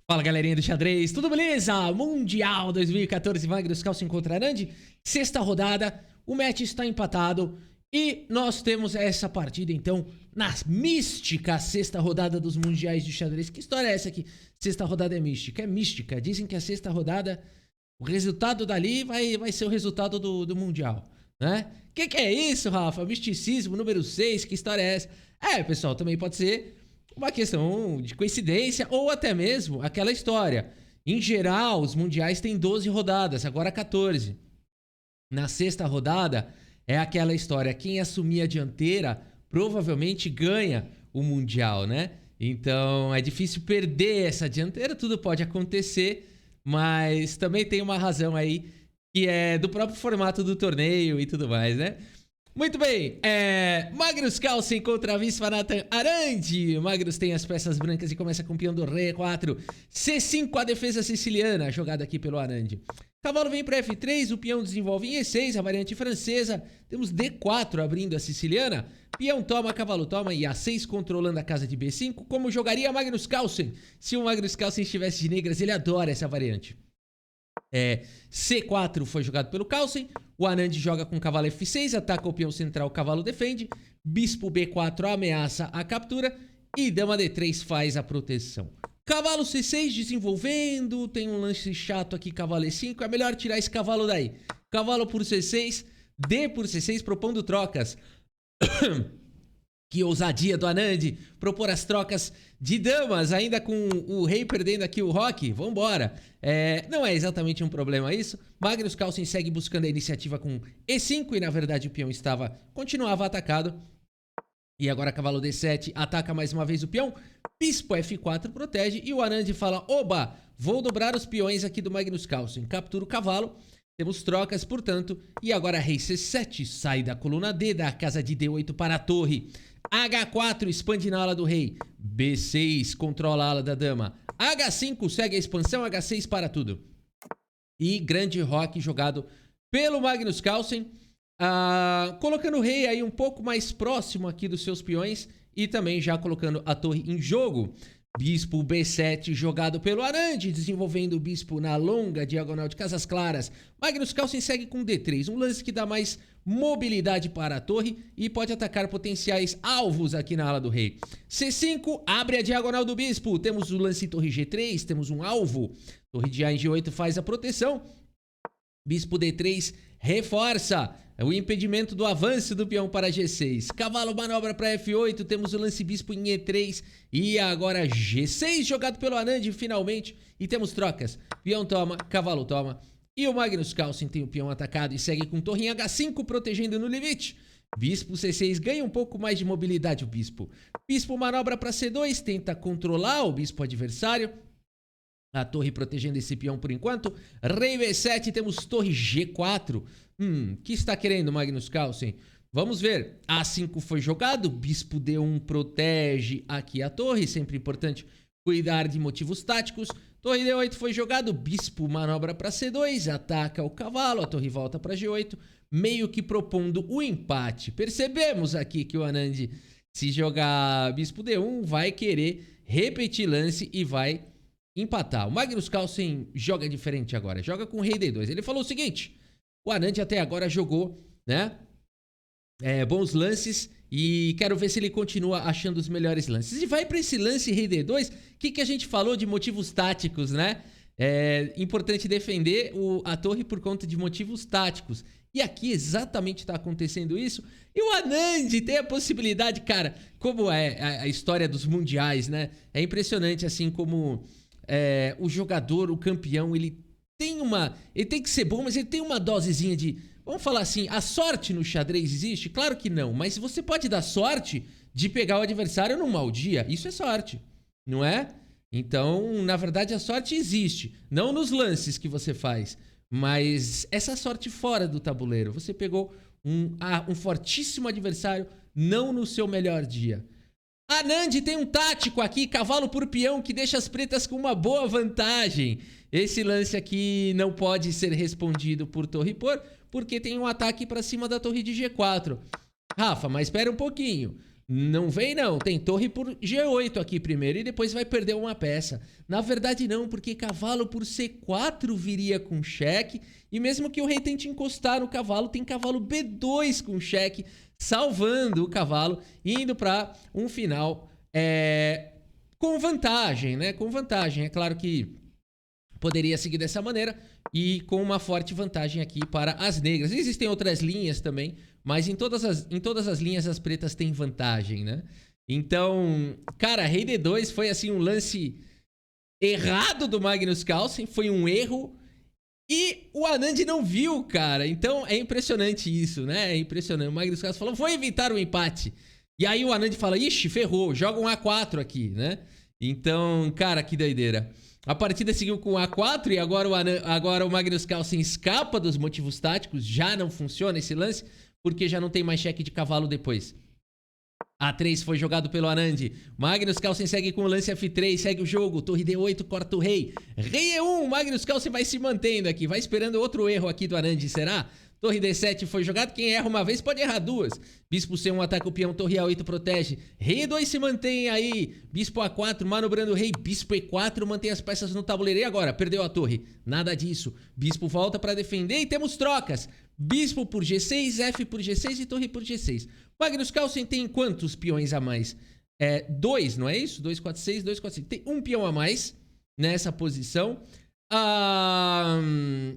Fala galerinha do xadrez, tudo beleza? Mundial 2014, Magnus Carlsen contra Anand, sexta rodada, o match está empatado e nós temos essa partida então na mística sexta rodada dos mundiais de xadrez. Que história é essa aqui? Sexta rodada é mística? É mística, dizem que a sexta rodada, o resultado dali vai ser o resultado do mundial, né? Que é isso, Rafa? Misticismo número 6, que história é essa? Pessoal, também pode ser uma questão de coincidência ou até mesmo aquela história. Em geral, os mundiais têm 12 rodadas, agora 14. Na sexta rodada, é aquela história. Quem assumir a dianteira provavelmente ganha o mundial, né? Então, é difícil perder essa dianteira, tudo pode acontecer, mas também tem uma razão aí que é do próprio formato do torneio e tudo mais, né? Muito bem, Magnus Carlsen contra Viswanathan Anand. Magnus tem as peças brancas e começa com o peão do rei E4. C5, a defesa siciliana, jogada aqui pelo Anand. Cavalo vem para F3, o peão desenvolve em E6, a variante francesa. Temos D4 abrindo a siciliana. Peão toma, cavalo toma e A6 controlando a casa de B5. Como jogaria Magnus Carlsen? Se o Magnus Carlsen estivesse de negras, ele adora essa variante. C4 foi jogado pelo Carlsen. O Anand joga com cavalo F6, ataca o peão central, o cavalo defende. Bispo B4 ameaça a captura. E dama D3 faz a proteção. Cavalo C6 desenvolvendo. Tem um lance chato aqui, cavalo E5. É melhor tirar esse cavalo daí. Cavalo por C6, D por C6 propondo trocas. Que ousadia do Anand, propor as trocas de damas, ainda com o rei perdendo aqui o roque. Vambora. Não é exatamente um problema isso. Magnus Carlsen segue buscando a iniciativa com E5 e na verdade o peão continuava atacado. E agora cavalo D7 ataca mais uma vez o peão. Bispo F4 protege e o Anand fala: oba, vou dobrar os peões aqui do Magnus Carlsen. Captura o cavalo. Temos trocas, portanto, e agora rei C7 sai da coluna D, da casa de D8 para a torre. H4 expande na ala do rei. B6 controla a ala da dama. H5 segue a expansão, H6 para tudo. E grande roque jogado pelo Magnus Carlsen, colocando o rei aí um pouco mais próximo aqui dos seus peões e também já colocando a torre em jogo. Bispo B7 jogado pelo Anand, desenvolvendo o bispo na longa diagonal de casas claras. Magnus Carlsen segue com D3, um lance que dá mais mobilidade para a torre e pode atacar potenciais alvos aqui na ala do rei. C5 abre a diagonal do bispo, temos o lance torre G3, temos um alvo. Torre de A em G8 faz a proteção. Bispo D3 reforça o impedimento do avanço do peão para G6. Cavalo manobra para F8, temos o lance bispo em E3 e agora G6 jogado pelo Anand finalmente e temos trocas. Peão toma, cavalo toma e o Magnus Carlsen tem o peão atacado e segue com torre em H5 protegendo no limite. Bispo C6 ganha um pouco mais de mobilidade o bispo. Bispo manobra para C2, tenta controlar o bispo adversário. A torre protegendo esse peão por enquanto. Rei B7, temos torre G4. Que está querendo Magnus Carlsen? Vamos ver. A5 foi jogado. Bispo D1 protege aqui a torre. Sempre importante cuidar de motivos táticos. Torre D8 foi jogado. Bispo manobra para C2. Ataca o cavalo. A torre volta para G8. Meio que propondo o empate. Percebemos aqui que o Anand, se jogar bispo D1, vai querer repetir lance e vai empatar. O Magnus Carlsen joga diferente agora. Joga com o rei D2. Ele falou o seguinte: o Anand até agora jogou, né? Bons lances e quero ver se ele continua achando os melhores lances. E vai para esse lance rei D2. O que a gente falou de motivos táticos, né? É importante defender a torre por conta de motivos táticos. E aqui exatamente está acontecendo isso. E o Anand tem a possibilidade, cara, como é a história dos mundiais, né? É impressionante assim como o jogador, o campeão, ele tem que ser bom, mas ele tem uma dosezinha de, vamos falar assim, a sorte no xadrez existe? Claro que não, mas você pode dar sorte de pegar o adversário num mau dia, isso é sorte, não é? Então, na verdade, a sorte existe, não nos lances que você faz, mas essa sorte fora do tabuleiro. Você pegou um fortíssimo adversário, não no seu melhor dia. Anand tem um tático aqui, cavalo por peão, que deixa as pretas com uma boa vantagem. Esse lance aqui não pode ser respondido por torre por, porque tem um ataque para cima da torre de G4. Rafa, mas espera um pouquinho. Não vem não, tem torre por G8 aqui primeiro e depois vai perder uma peça. Na verdade não, porque cavalo por C4 viria com cheque e mesmo que o rei tente encostar no cavalo, tem cavalo B2 com cheque, salvando o cavalo e indo para um final com vantagem, né? Com vantagem, é claro que poderia seguir dessa maneira e com uma forte vantagem aqui para as negras. Existem outras linhas também, mas em todas as linhas as pretas têm vantagem, né? Então, cara, rei D2 foi assim um lance errado do Magnus Carlsen, foi um erro e o Anand não viu, cara. Então é impressionante isso, né? É impressionante. O Magnus Carlsen falou, vou evitar o empate. E aí o Anand fala, ixi, ferrou, joga um A4 aqui, né? Então, cara, que doideira. A partida seguiu com A4 e agora o Magnus Carlsen escapa dos motivos táticos. Já não funciona esse lance, porque já não tem mais cheque de cavalo depois. A3 foi jogado pelo Anand. Magnus Carlsen segue com o lance F3, segue o jogo. Torre D8, corta o rei. Rei E1, Magnus Carlsen vai se mantendo aqui. Vai esperando outro erro aqui do Anand, será? Torre D7 foi jogado, quem erra uma vez pode errar duas. Bispo C1 ataca o peão, torre A8 protege. Rei E2 se mantém aí. Bispo A4 manobrando o rei. Bispo E4 mantém as peças no tabuleiro. E agora? Perdeu a torre. Nada disso. Bispo volta para defender e temos trocas. Bispo por G6, F por G6 e torre por G6. Magnus Carlsen tem quantos peões a mais? 2, não é isso? 2, 4, 6, 2, 4, 5. Tem um peão a mais nessa posição.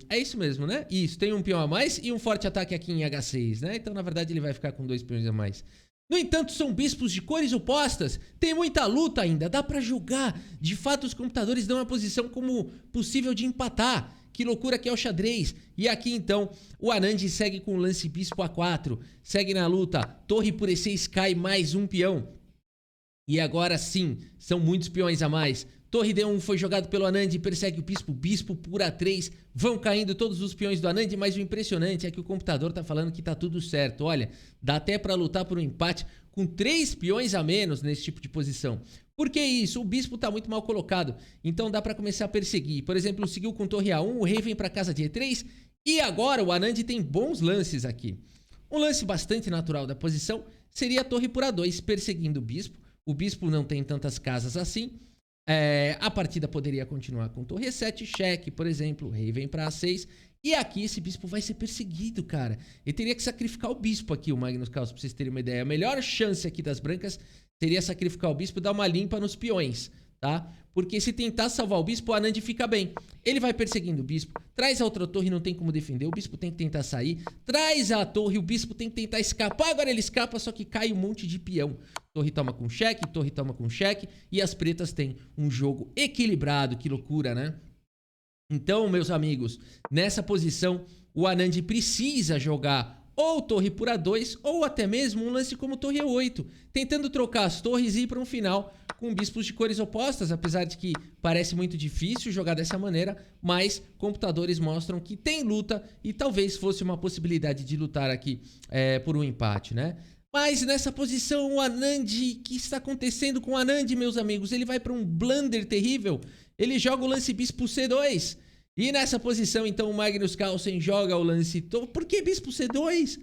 É isso mesmo, né? Isso, tem um peão a mais e um forte ataque aqui em H6, né? Então, na verdade, ele vai ficar com 2 peões a mais. No entanto, são bispos de cores opostas. Tem muita luta ainda, dá pra jogar. De fato, os computadores dão a posição como possível de empatar. Que loucura que é o xadrez. E aqui, então, o Anand segue com o lance bispo A4. Segue na luta. Torre por E6 cai mais um peão. E agora sim, são muitos peões a mais. Torre D1 foi jogado pelo Anand, persegue o bispo, bispo por A3, vão caindo todos os peões do Anand, mas o impressionante é que o computador tá falando que tá tudo certo. Olha, dá até para lutar por um empate com 3 peões a menos nesse tipo de posição. Por que isso? O bispo tá muito mal colocado, então dá para começar a perseguir. Por exemplo, seguiu com torre A1, o rei vem para casa de E3 e agora o Anand tem bons lances aqui. Um lance bastante natural da posição seria a torre por A2, perseguindo o bispo. O bispo não tem tantas casas assim. A partida poderia continuar com torre E7, cheque, por exemplo, o rei vem para A6 e aqui esse bispo vai ser perseguido, cara. Ele teria que sacrificar o bispo aqui, o Magnus Carlsen, pra vocês terem uma ideia. A melhor chance aqui das brancas seria sacrificar o bispo e dar uma limpa nos peões, tá? Porque se tentar salvar o bispo, o Anand fica bem. Ele vai perseguindo o bispo, traz a outra torre, não tem como defender, o bispo tem que tentar sair, traz a torre, o bispo tem que tentar escapar, agora ele escapa, só que cai um monte de peão. Torre toma com cheque, torre toma com cheque, e as pretas têm um jogo equilibrado, que loucura, né? Então, meus amigos, nessa posição, o Anand precisa jogar ou torre por A2, ou até mesmo um lance como torre E8, tentando trocar as torres e ir para um final com bispos de cores opostas, apesar de que parece muito difícil jogar dessa maneira, mas computadores mostram que tem luta e talvez fosse uma possibilidade de lutar aqui por um empate, né? Mas nessa posição, o Anand, o que está acontecendo com o Anand, meus amigos? Ele vai para um blunder terrível, ele joga o lance bispo C2, e nessa posição, então, o Magnus Carlsen joga o lance... Por que bispo C2?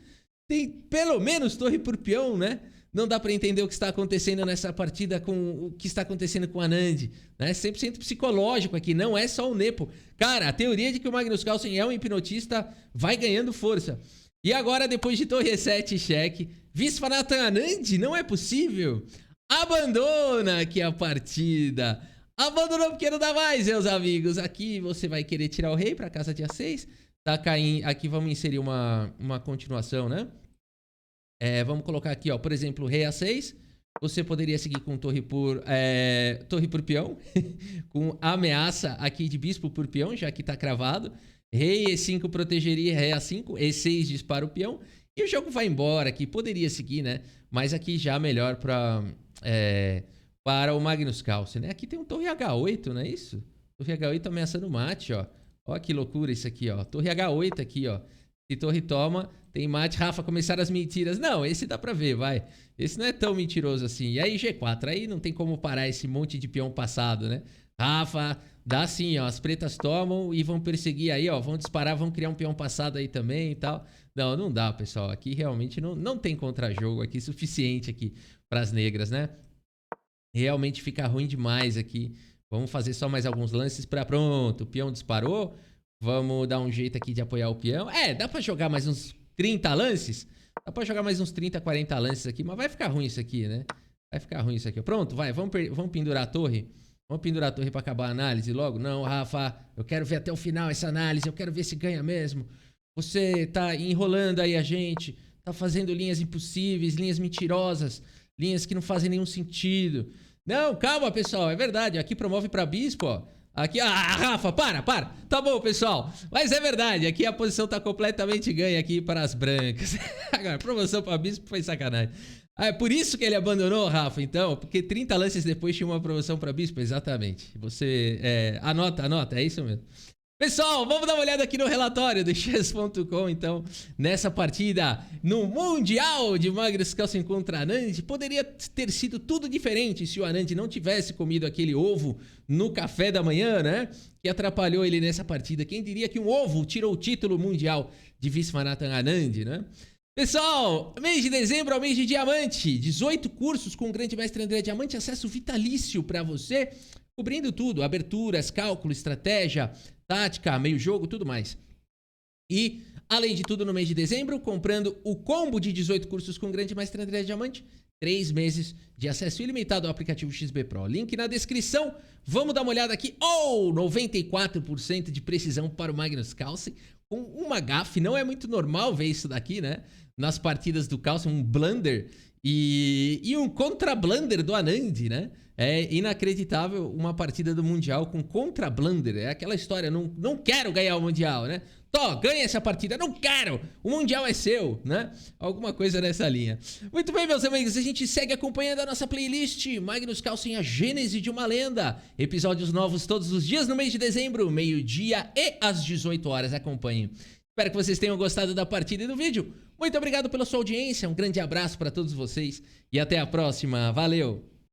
Tem pelo menos torre por peão, né? Não dá pra entender o que está acontecendo nessa partida com o que está acontecendo com o Anand, né? 100% psicológico aqui, não é só o Nepo. Cara, a teoria de que o Magnus Carlsen é um hipnotista vai ganhando força. E agora, depois de torre E7 cheque, Viswanathan Anand, não é possível. Abandona aqui a partida. Abandonou porque não dá mais, meus amigos. Aqui você vai querer tirar o rei para casa de A6. Tá caindo. Aqui vamos inserir uma continuação, né? Vamos colocar aqui, ó, por exemplo, rei A6. Você poderia seguir com torre por peão. Com ameaça aqui de bispo por peão, já que tá cravado. Rei E5 protegeria rei A5. E6 dispara o peão. E o jogo vai embora aqui. Poderia seguir, né? Mas aqui já melhor para o Magnus Carlsen, né? Aqui tem um torre H8, não é isso? Torre H8 ameaçando o mate, ó. Ó que loucura isso aqui, ó. Torre H8 aqui, ó. Se torre toma, tem mate. Rafa, começaram as mentiras. Não, esse dá pra ver, vai. Esse não é tão mentiroso assim. E aí, G4. Aí não tem como parar esse monte de peão passado, né? Rafa, dá sim, ó. As pretas tomam e vão perseguir aí, ó. Vão disparar, vão criar um peão passado aí também e tal. Não, não dá, pessoal. Aqui realmente não tem contra-jogo aqui suficiente aqui pras negras, né? Realmente fica ruim demais aqui. Vamos fazer só mais alguns lances pra... Pronto, o peão disparou. Vamos dar um jeito aqui de apoiar o peão. Dá pra jogar mais uns 30 lances? Dá pra jogar mais uns 30, 40 lances aqui, mas vai ficar ruim isso aqui, né? Vai ficar ruim isso aqui. Pronto, vai, vamos pendurar a torre. Vamos pendurar a torre pra acabar a análise logo? Não, Rafa, eu quero ver até o final essa análise, eu quero ver se ganha mesmo. Você tá enrolando aí a gente, tá fazendo linhas impossíveis, linhas mentirosas, linhas que não fazem nenhum sentido. Não, calma, pessoal, é verdade, aqui promove pra bispo, ó. Aqui, Rafa, para. Tá bom, pessoal. Mas é verdade, aqui a posição tá completamente ganha aqui para as brancas. Agora, promoção para bispo foi sacanagem. É por isso que ele abandonou, Rafa, então? Porque 30 lances depois tinha uma promoção para bispo? Exatamente. Você, anota, é isso mesmo. Pessoal, vamos dar uma olhada aqui no relatório do chess.com, então, nessa partida no Mundial de Magnus Carlsen contra Anand. Poderia ter sido tudo diferente se o Anand não tivesse comido aquele ovo no café da manhã, né? Que atrapalhou ele nessa partida. Quem diria que um ovo tirou o título mundial de Viswanathan Anand, né? Pessoal, mês de dezembro é o mês de diamante. 18 cursos com o grande mestre André Diamante, acesso vitalício para você, cobrindo tudo, aberturas, cálculo, estratégia, tática, meio jogo, tudo mais. E, além de tudo, no mês de dezembro, comprando o combo de 18 cursos com o grande mestre André Diamante, 3 meses de acesso ilimitado ao aplicativo XB Pro. Link na descrição. Vamos dar uma olhada aqui. 94% de precisão para o Magnus Carlsen. Com uma gafe, não é muito normal ver isso daqui, né? Nas partidas do Carlsen, um blunder e um contra-blunder do Anand, né? É inacreditável uma partida do Mundial com contra-blunder. É aquela história, não quero ganhar o Mundial, né? Ganha essa partida, não quero! O Mundial é seu, né? Alguma coisa nessa linha. Muito bem, meus amigos, a gente segue acompanhando a nossa playlist Magnus Carlsen, a gênese de uma lenda. Episódios novos todos os dias no mês de dezembro, meio-dia e às 18 horas. Acompanhem. Espero que vocês tenham gostado da partida e do vídeo. Muito obrigado pela sua audiência, um grande abraço para todos vocês e até a próxima. Valeu!